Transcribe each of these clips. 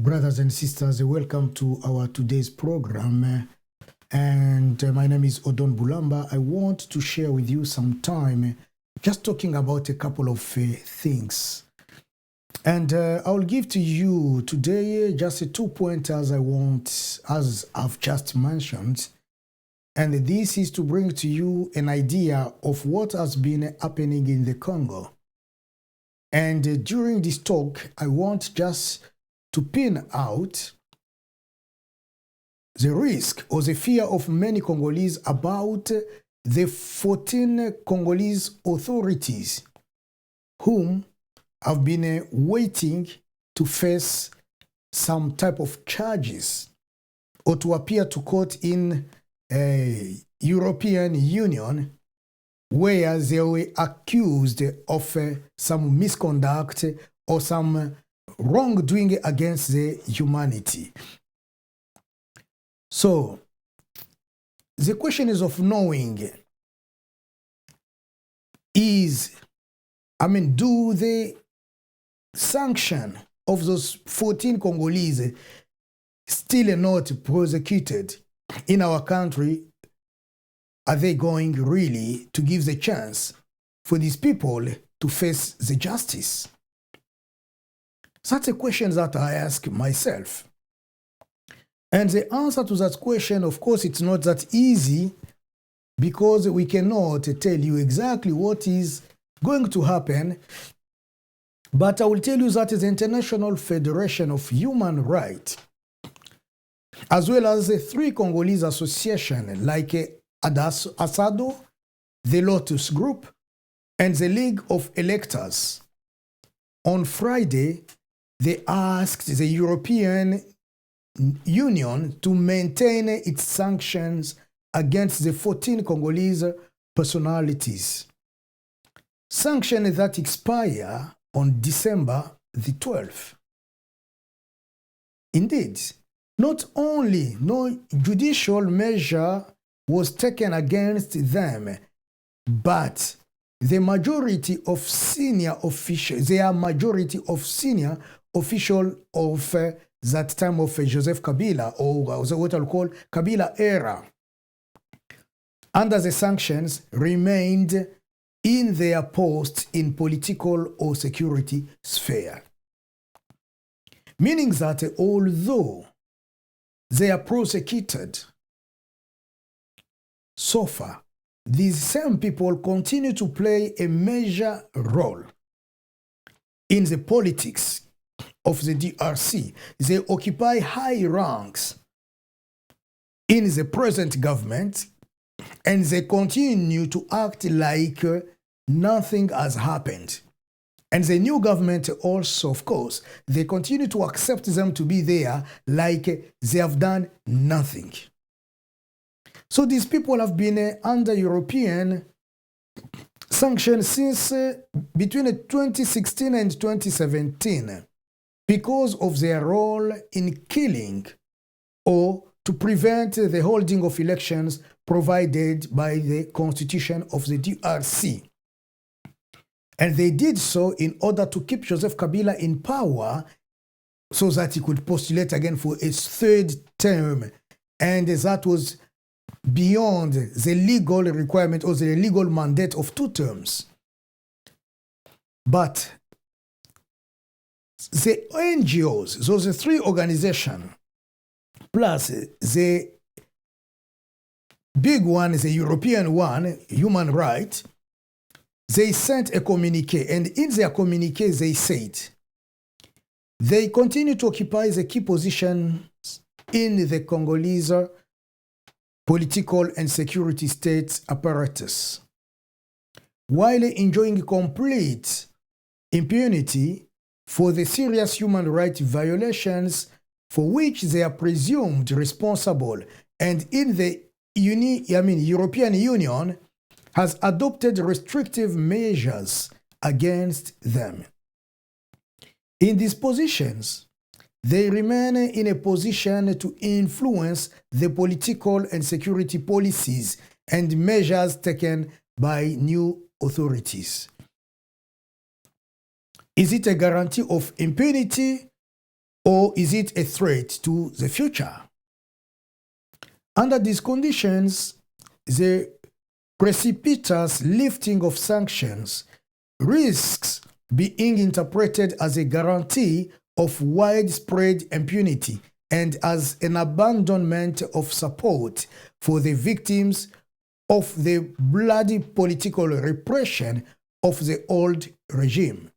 Brothers and sisters, welcome to our today's program. My name is Odon Bulamba. I want to share with you some time just talking about a couple of things. And I'll give to you today just 2 pointers I want, as I've just mentioned. And this is to bring to you an idea of what has been happening in the Congo. And during this talk, I want just to pin out the risk or the fear of many Congolese about the 14 Congolese authorities whom have been waiting to face some type of charges or to appear to court in a European Union where they were accused of some misconduct or some wrongdoing against the humanity. So, the question is of knowing do the sanction of those 14 Congolese still not prosecuted in our country? Are they going really to give the chance for these people to face the justice? That's a question that I ask myself. And the answer to that question, of course, it's not that easy because we cannot tell you exactly what is going to happen. But I will tell you that the International Federation of Human Rights, as well as the 3 Congolese associations like ASADO, the Lotus Group, and the League of Electors, on Friday, they asked the European Union to maintain its sanctions against the 14 Congolese personalities. Sanctions that expire on December the 12th. Indeed, not only no judicial measure was taken against them, but the majority of senior officials, of that time of Joseph Kabila, or what I'll call Kabila era, under the sanctions, remained in their posts in political or security sphere. Meaning that although they are prosecuted, so far, these same people continue to play a major role in the politics of the DRC. They occupy high ranks in the present government, and they continue to act like nothing has happened. And the new government also, of course, they continue to accept them to be there like they have done nothing. So these people have been under European sanctions since between 2016 and 2017 because of their role in killing or to prevent the holding of elections provided by the constitution of the DRC. And they did so in order to keep Joseph Kabila in power so that he could postulate again for his 3rd term. And that was beyond the legal requirement or the legal mandate of 2 terms. But the NGOs, those 3 organizations, plus the big one is the European one, human rights, they sent a communique, and in their communique they said they continue to occupy the key positions in the Congolese political and security state apparatus, while enjoying complete impunity for the serious human rights violations for which they are presumed responsible, and in the European Union has adopted restrictive measures against them. In these positions, they remain in a position to influence the political and security policies and measures taken by new authorities. Is it a guarantee of impunity or is it a threat to the future? Under these conditions, the precipitous lifting of sanctions risks being interpreted as a guarantee of widespread impunity and as an abandonment of support for the victims of the bloody political repression of the old regime.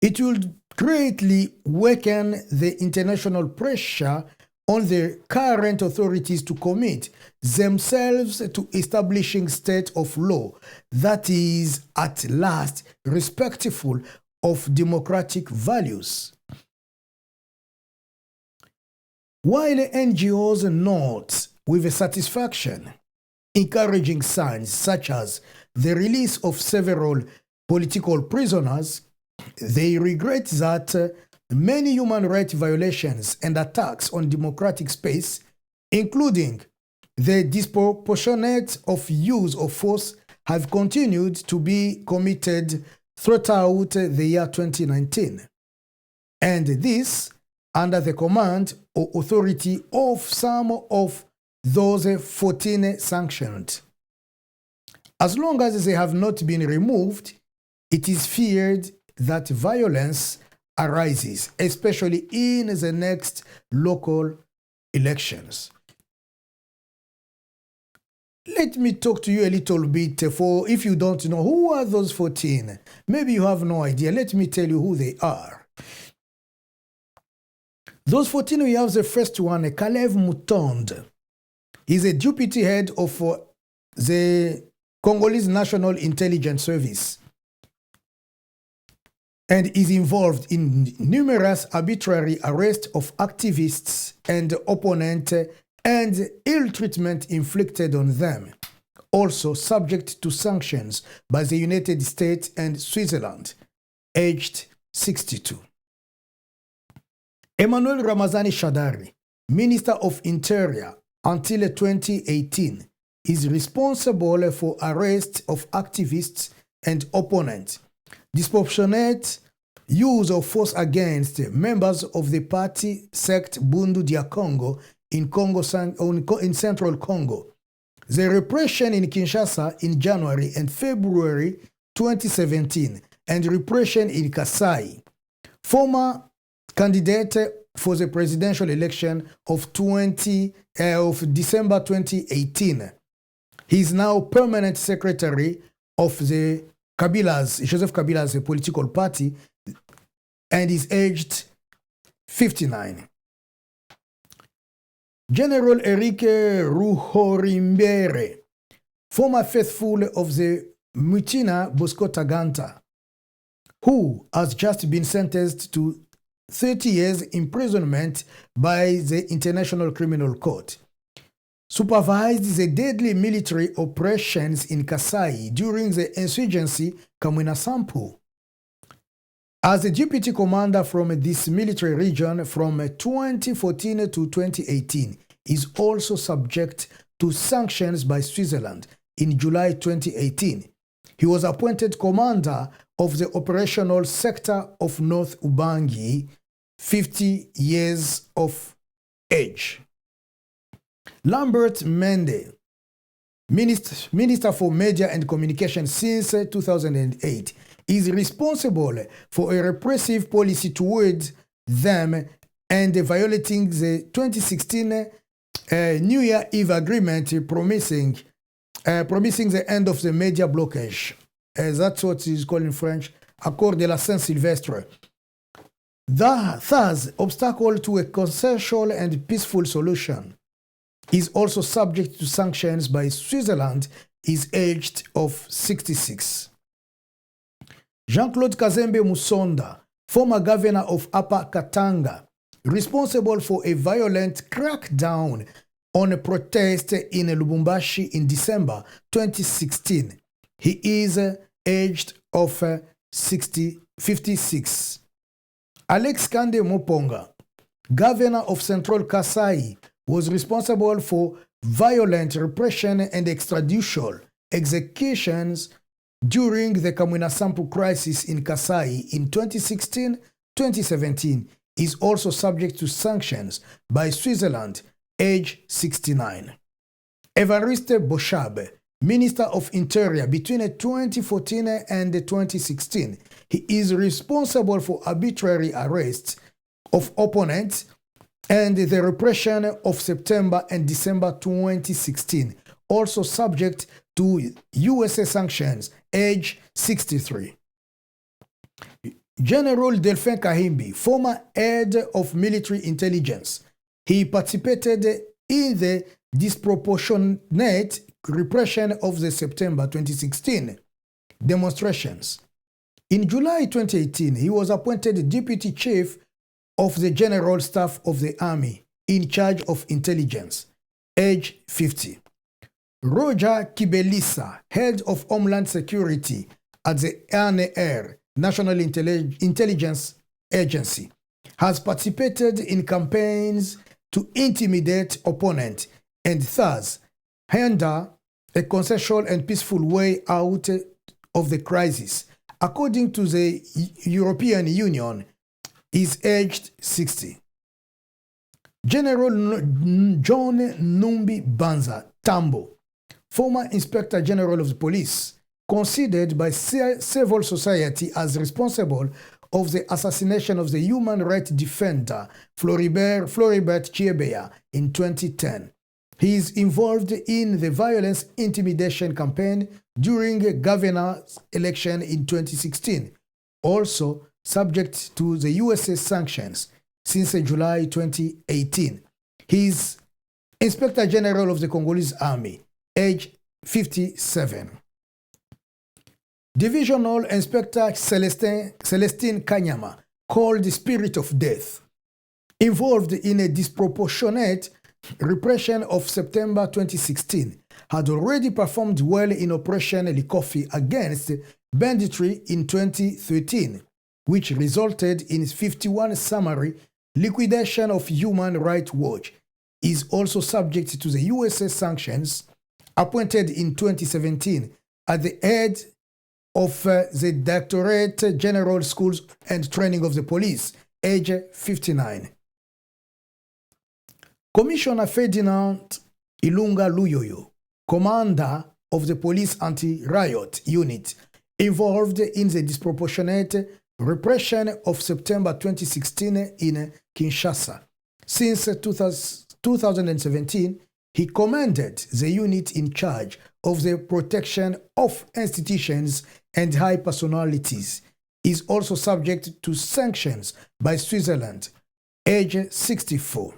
It will greatly weaken the international pressure on the current authorities to commit themselves to establishing state of law that is at last respectful of democratic values. While NGOs note with satisfaction encouraging signs such as the release of several political prisoners, they regret that many human rights violations and attacks on democratic space, including the disproportionate use of force, have continued to be committed throughout the year 2019. And this under the command or authority of some of those 14 sanctioned. As long as they have not been removed, it is feared that violence arises, especially in the next local elections. Let me talk to you a little bit for if you don't know who are those 14. Maybe you have no idea. Let me tell you who they are. Those 14, we have the first one, Kalev Mutonde. He's a deputy head of the Congolese National Intelligence Service and is involved in numerous arbitrary arrests of activists and opponents and ill treatment inflicted on them, also subject to sanctions by the United States and Switzerland, aged 62. Emmanuel Ramazani Shadari, Minister of Interior until 2018, is responsible for arrest of activists and opponents, disproportionate use of force against members of the party sect Bundu dia Congo in central Congo, the repression in Kinshasa in January and February 2017, and repression in Kasai. Former candidate for the presidential election of December 2018. He is now permanent secretary of the Joseph Kabila's political party and is aged 59. General Enrique Ruhorimbere, former faithful of the Mutina Bosco Taganta, who has just been sentenced to 30 years imprisonment by the International Criminal Court, supervised the deadly military operations in Kasai during the insurgency Kamwina Sampu. As a deputy commander from this military region from 2014 to 2018, is also subject to sanctions by Switzerland in July 2018. He was appointed commander of the operational sector of North Ubangi, 50 years of age. Lambert Mende, Minister for Media and Communication since 2008, is responsible for a repressive policy towards them and violating the 2016 New Year Eve agreement promising the end of the media blockage. That's what is called in French, Accord de la Saint-Sylvestre. Thus, obstacle to a consensual and peaceful solution. Is also subject to sanctions by Switzerland, is aged of 66. Jean-Claude Kazembe Musonda, former governor of Upper Katanga, responsible for a violent crackdown on a protest in Lubumbashi in December 2016. He is aged of 56. Alex Kande Moponga, governor of Central Kasai, was responsible for violent repression and extrajudicial executions during the Kamwina Sampu crisis in Kasai in 2016 2017, is also subject to sanctions by Switzerland, age 69. Evariste Bochabe, Minister of Interior between 2014 and 2016, he is responsible for arbitrary arrests of opponents and the repression of September and December 2016, also subject to USA sanctions, age 63. General Delphin Kahimbi, former head of military intelligence, he participated in the disproportionate repression of the September 2016 demonstrations. In July 2018, he was appointed Deputy Chief of the General Staff of the Army in charge of intelligence, age 50. Roger Kibelisa, head of Homeland Security at the NAR, National Intelligence Agency, has participated in campaigns to intimidate opponents and thus hinder a consensual and peaceful way out of the crisis. According to the European Union, he is aged 60. General John Numbi Banza Tambo, former Inspector General of the Police, considered by civil society as responsible of the assassination of the human rights defender Floribert Chebeya in 2010. He is involved in the violence intimidation campaign during a governor's election in 2016, also subject to the USA sanctions since July 2018. He is Inspector General of the Congolese Army, age 57. Divisional Inspector Celestine Kanyama, called the Spirit of Death, involved in a disproportionate repression of September 2016, had already performed well in Operation Likofi against banditry in 2013, which resulted in 51 summary liquidation of Human Rights Watch, is also subject to the USA sanctions, appointed in 2017 at the head of the Directorate General Schools and Training of the Police, age 59. Commissioner Ferdinand Ilunga Luyoyo, commander of the police anti-riot unit, involved in the disproportionate repression of September 2016 in Kinshasa. Since 2017, he commanded the unit in charge of the protection of institutions and high personalities. He is also subject to sanctions by Switzerland, age 64.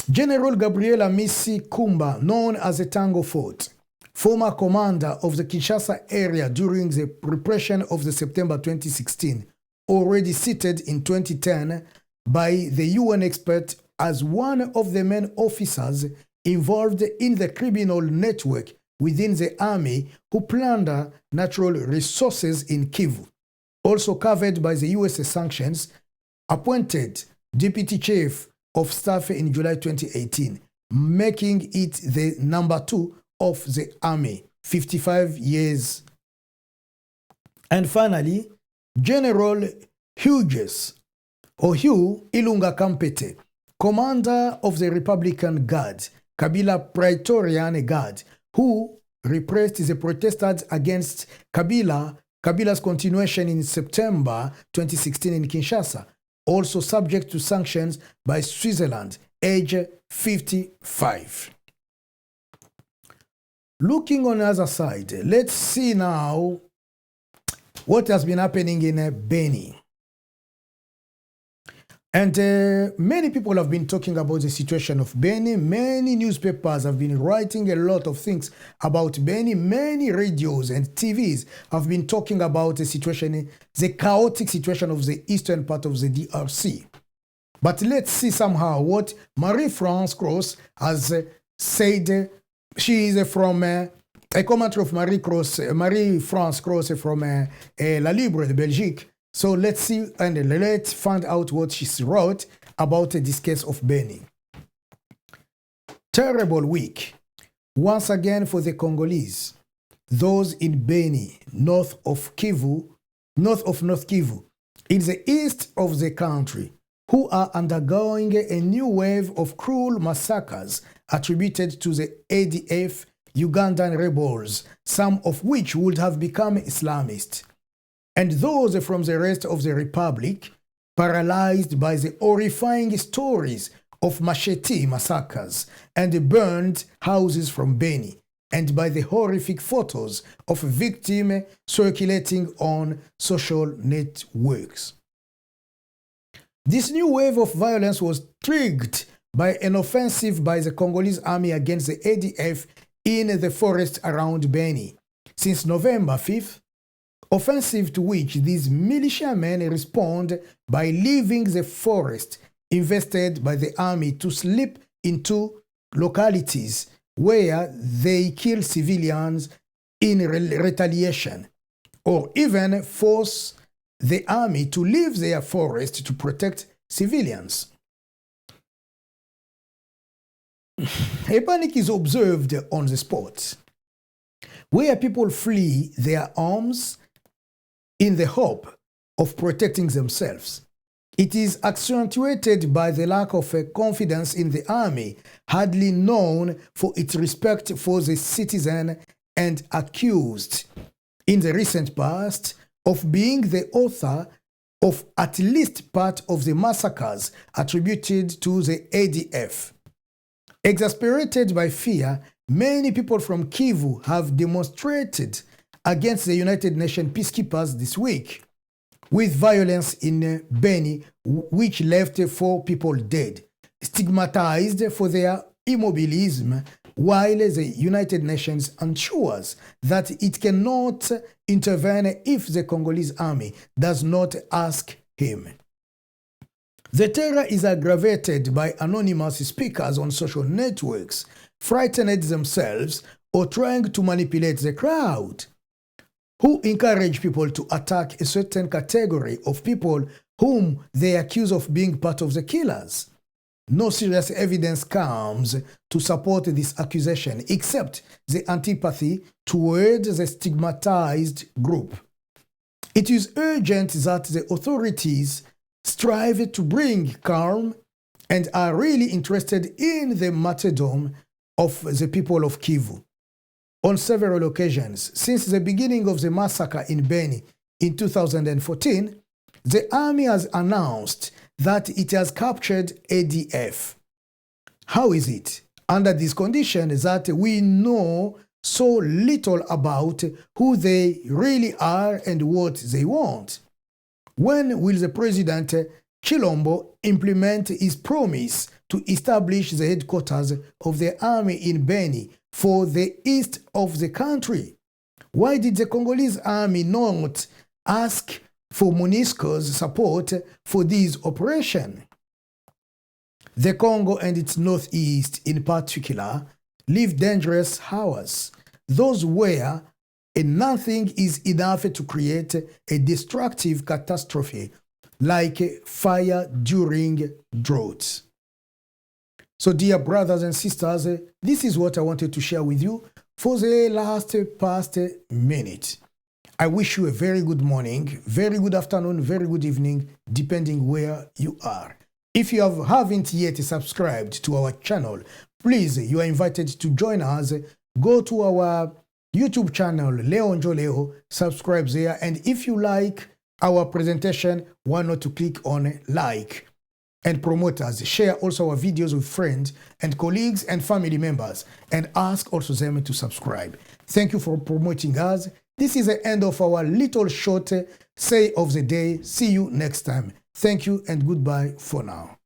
General Gabriel Amisi Kumba, known as the Tango Fort, former commander of the Kinshasa area during the repression of the September 2016, already cited in 2010 by the UN expert as one of the main officers involved in the criminal network within the army who plunder natural resources in Kivu, also covered by the USA sanctions, appointed Deputy Chief of Staff in July 2018, making it the number 2 of the army, 55 years. And finally, General Hugh Ilunga Kampete, commander of the Republican Guard, Kabila Praetorian Guard, who repressed the protesters against Kabila's continuation in September 2016 in Kinshasa, also subject to sanctions by Switzerland, age 55. Looking on the other side, let's see now what has been happening in Beni. And many people have been talking about the situation of Beni. Many newspapers have been writing a lot of things about Beni. Many radios and TVs have been talking about the situation, the chaotic situation of the eastern part of the DRC. But let's see somehow what Marie-France Cross has said. She is from a commentator of Marie-France Cross from La Libre de Belgique. So let's see and let's find out what she wrote about this case of Beni. Terrible week once again for the Congolese. Those in Beni, north of North Kivu, in the east of the country, who are undergoing a new wave of cruel massacres attributed to the ADF Ugandan rebels, some of which would have become Islamist, and those from the rest of the republic, paralyzed by the horrifying stories of machete massacres and burned houses from Beni, and by the horrific photos of victims circulating on social networks. This new wave of violence was triggered by an offensive by the Congolese army against the ADF in the forest around Beni. Since November 5th, offensive to which these militiamen respond by leaving the forest invested by the army to slip into localities where they kill civilians in retaliation, or even force the army to leave their forest to protect civilians. A panic is observed on the spot, where people flee their homes in the hope of protecting themselves. It is accentuated by the lack of confidence in the army, hardly known for its respect for the citizen and accused in the recent past of being the author of at least part of the massacres attributed to the ADF. Exasperated by fear, many people from Kivu have demonstrated against the United Nations peacekeepers this week, with violence in Beni, which left 4 people dead, stigmatized for their immobilism, while the United Nations ensures that it cannot intervene if the Congolese army does not ask him. The terror is aggravated by anonymous speakers on social networks, frightened themselves or trying to manipulate the crowd, who encourage people to attack a certain category of people whom they accuse of being part of the killers. No serious evidence comes to support this accusation except the antipathy towards the stigmatized group. It is urgent that the authorities strive to bring calm and are really interested in the martyrdom of the people of Kivu. On several occasions, since the beginning of the massacre in Beni in 2014, the army has announced that it has captured ADF. How is it, under this condition, that we know so little about who they really are and what they want? When will the President Tshilombo implement his promise to establish the headquarters of the army in Beni for the east of the country? Why did the Congolese army not ask for MONUSCO's support for this operation? The Congo and its northeast in particular live dangerous hours, those where nothing is enough to create a destructive catastrophe like fire during droughts. So dear brothers and sisters, this is what I wanted to share with you for the past minute. I wish you a very good morning, very good afternoon, very good evening, depending where you are. If you haven't yet subscribed to our channel, please, you are invited to join us. Go to our YouTube channel, Leo, subscribe there, and if you like our presentation, why not to click on like and promote us. Share also our videos with friends and colleagues and family members, and ask also them to subscribe. Thank you for promoting us. This is the end of our little short say of the day. See you next time. Thank you and goodbye for now.